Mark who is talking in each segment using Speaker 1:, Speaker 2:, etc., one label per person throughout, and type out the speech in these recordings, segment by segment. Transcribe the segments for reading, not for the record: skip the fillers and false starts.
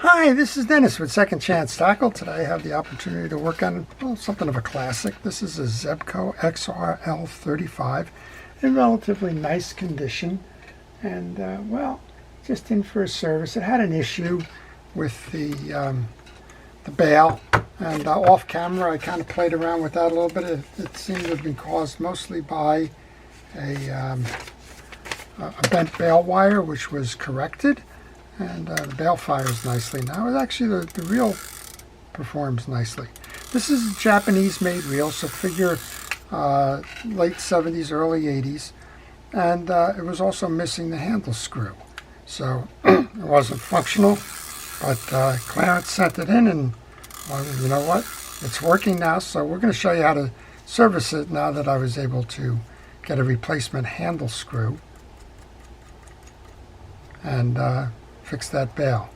Speaker 1: Hi, this is Dennis with Second Chance Tackle. Today I have the opportunity to work on something of a classic. This is a Zebco XRL 35 in relatively nice condition and just in for a service. It had an issue with the bail, and off camera I kind of played around with that a little bit. It seemed to have been caused mostly by a bent bail wire, which was corrected. And the bail fires nicely now. It actually, the reel performs nicely. This is a Japanese-made reel, so figure late 70s, early 80s. And it was also missing the handle screw. So it wasn't functional, but Clarence sent it in, and well, you know what? It's working now, so we're going to show you how to service it now that I was able to get a replacement handle screw and fix that bail.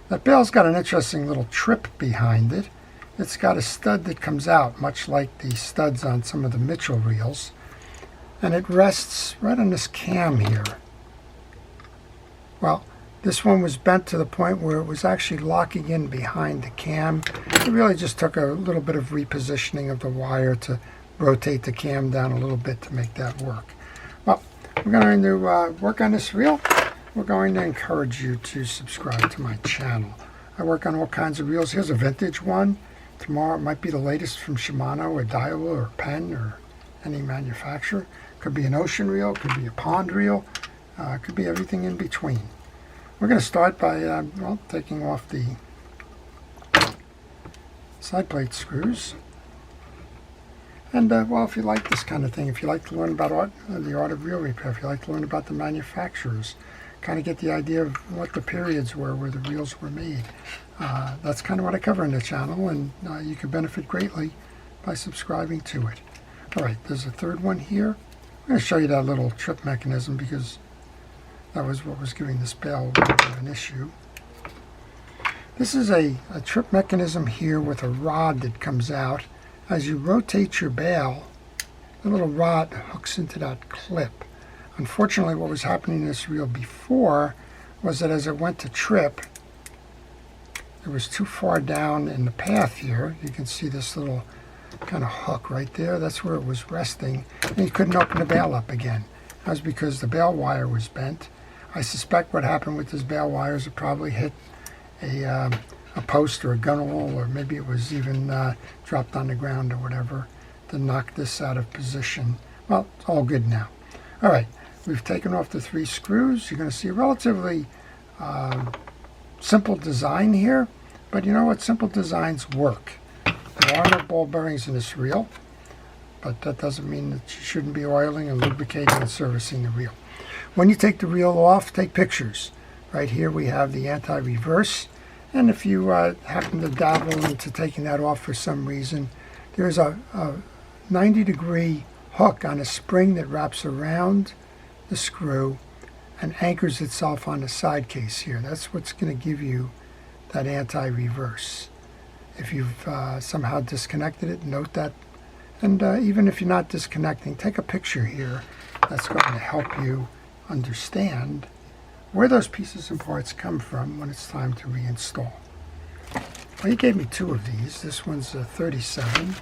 Speaker 1: That bail's got an interesting little trip behind it. It's got a stud that comes out, much like the studs on some of the Mitchell reels, and it rests right on this cam here. Well, this one was bent to the point where it was actually locking in behind the cam. It really just took a little bit of repositioning of the wire to rotate the cam down a little bit to make that work. Well, we're going to work on this reel. We're going to encourage you to subscribe to my channel. I work on all kinds of reels. Here's a vintage one. Tomorrow it might be the latest from Shimano or Daiwa or Penn or any manufacturer. Could be an ocean reel, could be a pond reel, could be everything in between. We're going to start by taking off the side plate screws. And if you like this kind of thing, if you like to learn about the art of reel repair, if you like to learn about the manufacturers, kind of get the idea of what the periods were where the reels were made. That's kind of what I cover in the channel, and you can benefit greatly by subscribing to it. All right, there's a third one here. I'm going to show you that little trip mechanism because that was what was giving this bail a little bit of an issue. This is a trip mechanism here with a rod that comes out. As you rotate your bail, the little rod hooks into that clip. Unfortunately, what was happening in this reel before was that as it went to trip, it was too far down in the path here. You can see this little kind of hook right there. That's where it was resting, and you couldn't open the bail up again. That was because the bail wire was bent. I suspect what happened with this bail wire is it probably hit a post or a gunwale, or maybe it was even dropped on the ground or whatever to knock this out of position. Well, it's all good now. All right. We've taken off the 3 screws. You're going to see a relatively simple design here, but you know what? Simple designs work. There are no ball bearings in this reel, but that doesn't mean that you shouldn't be oiling and lubricating and servicing the reel. When you take the reel off, take pictures. Right here we have the anti-reverse, and if you happen to dabble into taking that off for some reason, there's a 90-degree hook on a spring that wraps around the screw and anchors itself on the side case here. That's what's going to give you that anti-reverse. If you've somehow disconnected it, note that. And even if you're not disconnecting, take a picture here. That's going to help you understand where those pieces and parts come from when it's time to reinstall. Well, he gave me 2 of these. This one's a 37.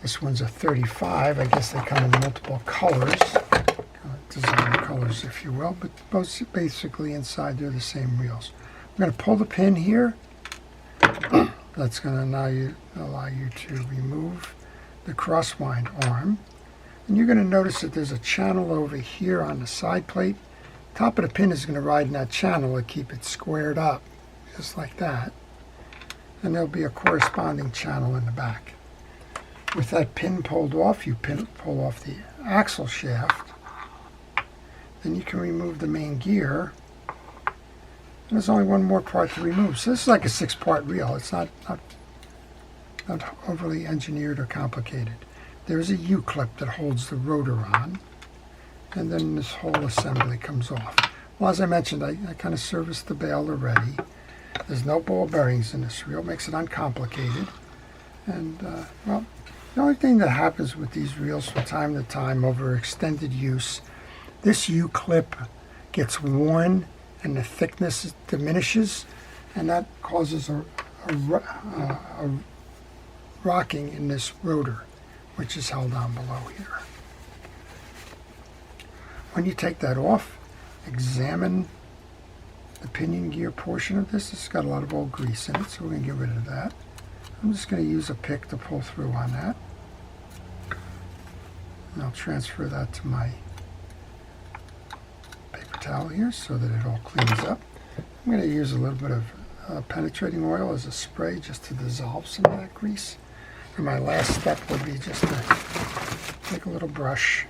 Speaker 1: This one's a 35. I guess they come in multiple colors, design colors, if you will, but both basically inside they're the same reels. I'm going to pull the pin here. That's going to allow you to remove the crosswind arm. And you're going to notice that there's a channel over here on the side plate. Top of the pin is going to ride in that channel to keep it squared up, just like that. And there'll be a corresponding channel in the back. With that pin pulled off, you pull off the axle shaft. Then you can remove the main gear. And there's only one more part to remove. So this is like a 6-part reel. It's not overly engineered or complicated. There's a U-clip that holds the rotor on. And then this whole assembly comes off. Well, as I mentioned, I kind of serviced the bail already. There's no ball bearings in this reel. Makes it uncomplicated. And, well, the only thing that happens with these reels from time to time over extended use, this U-clip gets worn and the thickness diminishes, and that causes a rocking in this rotor, which is held down below here. When you take that off, examine the pinion gear portion of this. It's got a lot of old grease in it, so we're going to get rid of that. I'm just going to use a pick to pull through on that. And I'll transfer that to my paper towel here so that it all cleans up. I'm going to use a little bit of penetrating oil as a spray just to dissolve some of that grease. And my last step would be just to take a little brush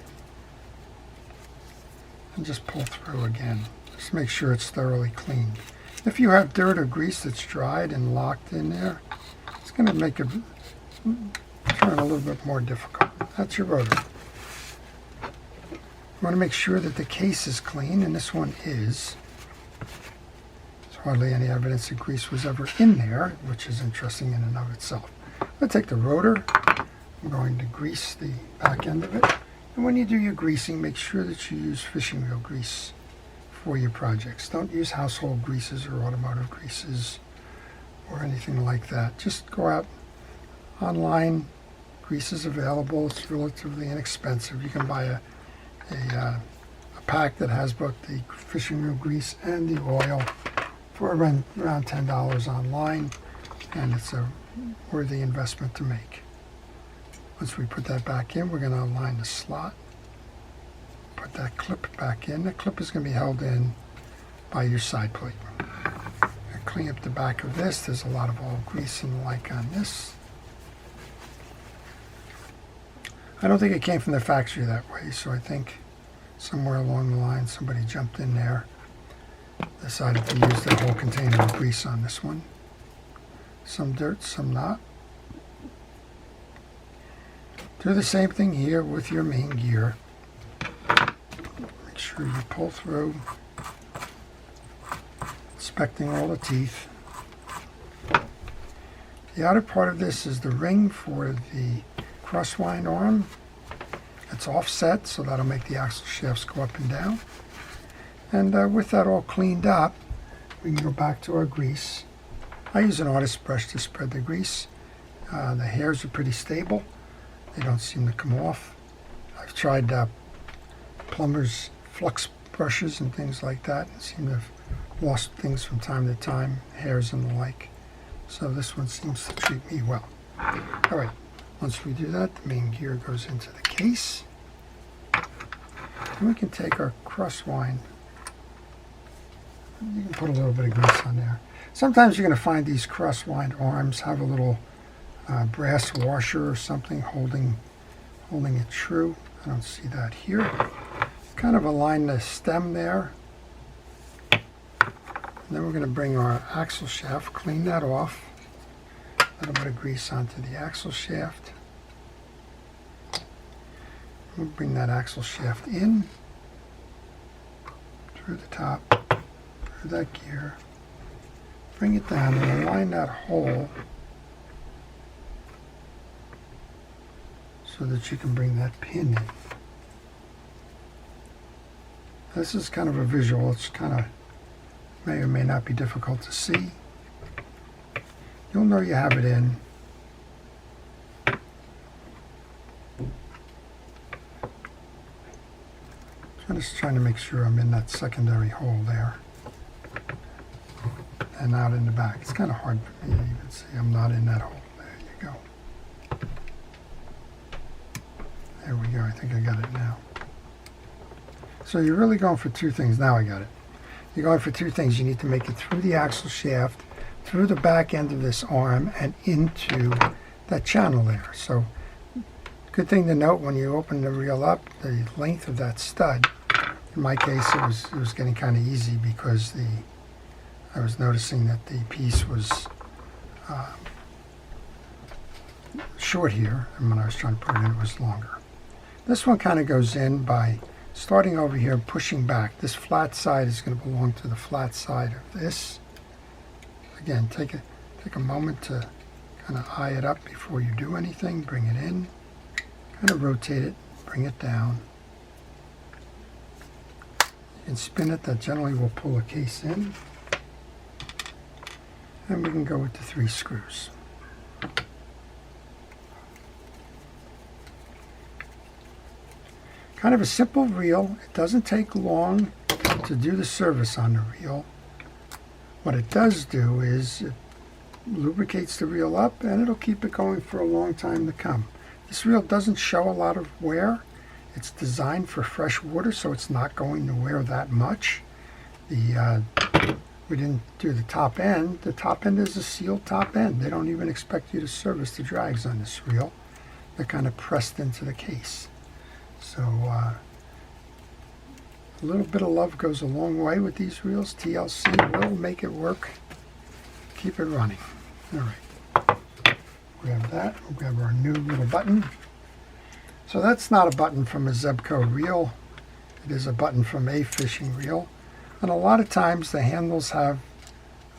Speaker 1: and just pull through again. Just make sure it's thoroughly cleaned. If you have dirt or grease that's dried and locked in there, it's going to make it turn a little bit more difficult. That's your rotor. You want to make sure that the case is clean, and this one is. There's hardly any evidence that grease was ever in there, which is interesting in and of itself. I'll take the rotor. I'm going to grease the back end of it. And when you do your greasing, make sure that you use fishing wheel grease for your projects. Don't use household greases or automotive greases or anything like that. Just go out online. Grease is available. It's relatively inexpensive. You can buy a pack that has both the fishing wheel grease and the oil for around $10 online, and it's a worthy investment to make. Once we put that back in, we're going to align the slot. Put that clip back in. The clip is going to be held in by your side plate. Clean up the back of this. There's a lot of old grease and the like on this. I don't think it came from the factory that way, so I think somewhere along the line somebody jumped in there, decided to use the whole container of grease on this one. Some dirt, some not. Do the same thing here with your main gear. Make sure you pull through, inspecting all the teeth. The outer part of this is the ring for the crosswind arm. It's offset, so that'll make the axle shafts go up and down. And with that all cleaned up, we can go back to our grease. I use an artist brush to spread the grease. The hairs are pretty stable. They don't seem to come off. I've tried plumber's flux brushes and things like that, and seem to have lost things from time to time, hairs and the like. So this one seems to treat me well. All right. Once we do that, the main gear goes into the case. And we can take our crosswind. You can put a little bit of grease on there. Sometimes you're going to find these crosswind arms have a little brass washer or something holding it true. I don't see that here. Kind of align the stem there. And then we're going to bring our axle shaft, clean that off. A little bit of grease onto the axle shaft. We'll bring that axle shaft in, through the top, through that gear. Bring it down and align that hole so that you can bring that pin in. This is kind of a visual. It's kind of may or may not be difficult to see. You'll know you have it in. I'm just trying to make sure I'm in that secondary hole there. And out in the back. It's kind of hard for me to even see. I'm not in that hole. There you go. There we go. I think I got it now. So you're really going for two things. Now I got it. You're going for two things. You need to make it through the axle shaft, through the back end of this arm, and into that channel there. So good thing to note when you open the reel up, the length of that stud. In my case, it was getting kind of easy because I was noticing that the piece was short here, and when I was trying to put it in, it was longer. This one kind of goes in by starting over here and pushing back. This flat side is going to belong to the flat side of this. Again, take a moment to kind of eye it up before you do anything. Bring it in, kind of rotate it, bring it down. can spin it. That generally will pull a case in. And we can go with the 3 screws. Kind of a simple reel. It doesn't take long to do the service on the reel. What it does do is it lubricates the reel up, and it'll keep it going for a long time to come. This reel doesn't show a lot of wear. It's designed for fresh water, so it's not going to wear that much. We didn't do the top end. The top end is a sealed top end. They don't even expect you to service the drags on this reel. They're kind of pressed into the case. So a little bit of love goes a long way with these reels. TLC will make it work. Keep it running. All right. Grab that. We'll grab our new little button. So that's not a button from a Zebco reel. It is a button from a fishing reel. And a lot of times the handles have,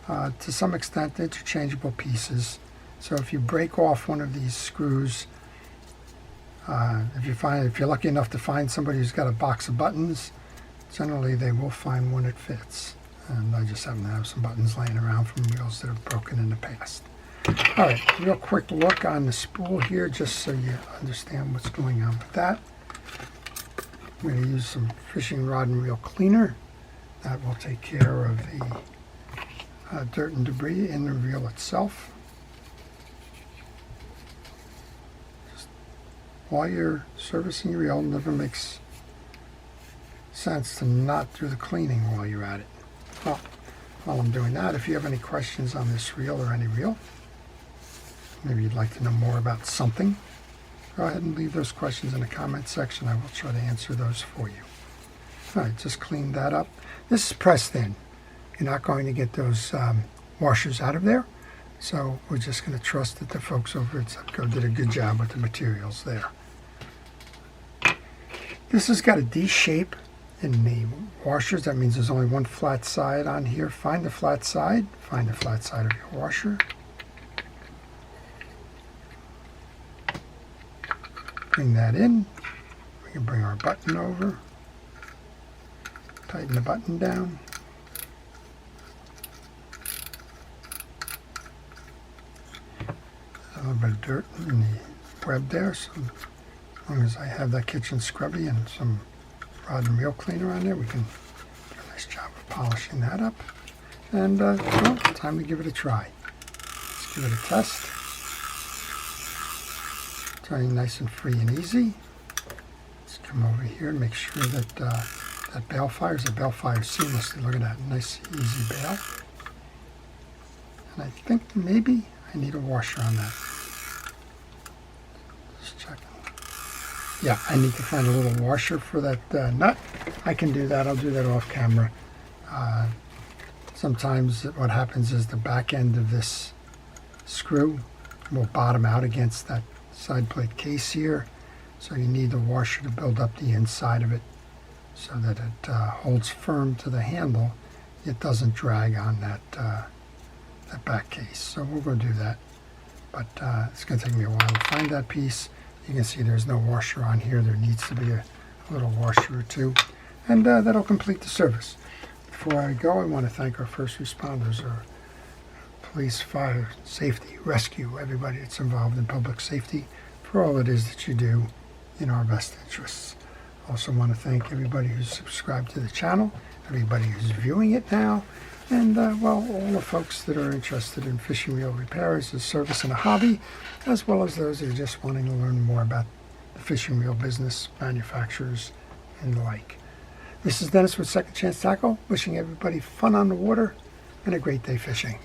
Speaker 1: to some extent, interchangeable pieces. So if you break off one of these screws, if you're lucky enough to find somebody who's got a box of buttons, generally they will find one that fits. And I just happen to have some buttons laying around from reels that have broken in the past. All right, real quick look on the spool here, just so you understand what's going on with that. I'm going to use some fishing rod and reel cleaner. That will take care of the dirt and debris in the reel itself. Just while you're servicing your reel, it never makes sense to not do the cleaning while you're at it. Well, while I'm doing that, if you have any questions on this reel or any reel, maybe you'd like to know more about something, go ahead and leave those questions in the comment section. I will try to answer those for you. All right, just clean that up. This is pressed in. You're not going to get those washers out of there. So we're just going to trust that the folks over at Zebco did a good job with the materials there. This has got a D shape in the washers. That means there's only one flat side on here. Find the flat side. Find the flat side of your washer. Bring that in. We can bring our button over. Tighten the button down. A little bit of dirt in the web there, so as long as I have that kitchen scrubby and some rod and reel cleaner on there, we can do a nice job of polishing that up. And well, time to give it a try. Let's give it a test. Turning nice and free and easy. Let's come over here and make sure that that bail fire is a bail fire seamlessly. Look at that, nice easy bail. And I think maybe I need a washer on that. Just checking. Yeah, I need to find a little washer for that nut. I can do that. I'll do that off camera. Sometimes what happens is the back end of this screw will bottom out against that side plate case here. So you need the washer to build up the inside of it, so that it holds firm to the handle. It doesn't drag on that back case. So we'll go do that. But it's going to take me a while to find that piece. You can see there's no washer on here. There needs to be a little washer or two. And that'll complete the service. Before I go, I want to thank our first responders, our police, fire, safety, rescue, everybody that's involved in public safety, for all it is that you do in our best interests. Also want to thank everybody who's subscribed to the channel, everybody who's viewing it now, and well, all the folks that are interested in fishing reel repair as a service and a hobby, as well as those that are just wanting to learn more about the fishing reel business, manufacturers, and the like. This is Dennis with Second Chance Tackle, wishing everybody fun on the water and a great day fishing.